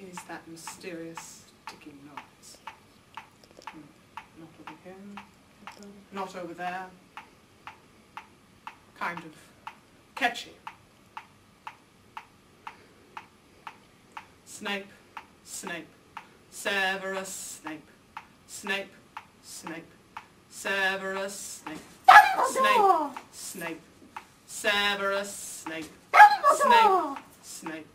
is that mysterious ticking noise? Not over here. Not over there. Kind of catchy. Snape, Snape, Severus Snape, Snape, Snape, Severus Snape, Snape, Snape, Severus Snape, Snape, Snape,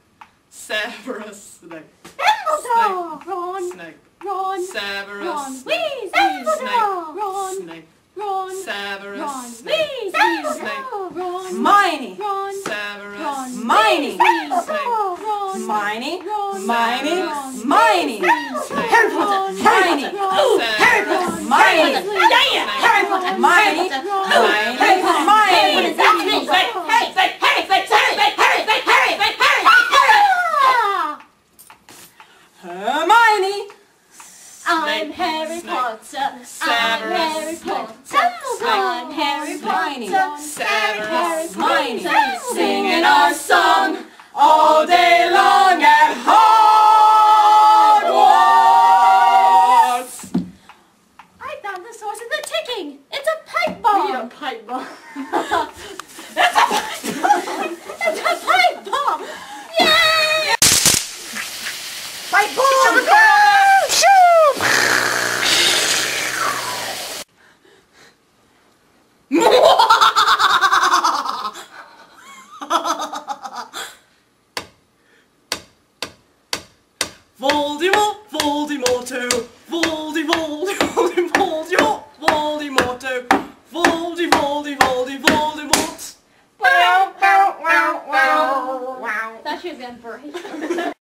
Severus Snape, Snape, Ron, Snape, Ron, Severus Ron, Snape, Weasley, Snape, Ron, Snape, Ron, Severus Ron, Snape, Weasley, Snape, Ron, Hermione, Ron, Severus Ron, Hermione, Snape, Ron, Hermione, Ron, Hermione, Ron, Hermione, Harry Potter, Hermione, ooh, Harry Potter, Hermione, yeah, Harry Potter, Hermione, ooh, Harry Potter, Hermione, Hermione. I'm Harry Potter. I'm Harry Potter. I'm Harry Potter. Severus Hermione, singing our song all day long at Hogwarts. I found the source of the ticking. It's a pipe bomb. A pipe bomb. It's a pipe bomb. Yay! Pipe bomb. Voldemort, Voldemorto, Voldemort, Voldemort, Voldemorto, Voldemort. That should have been bright.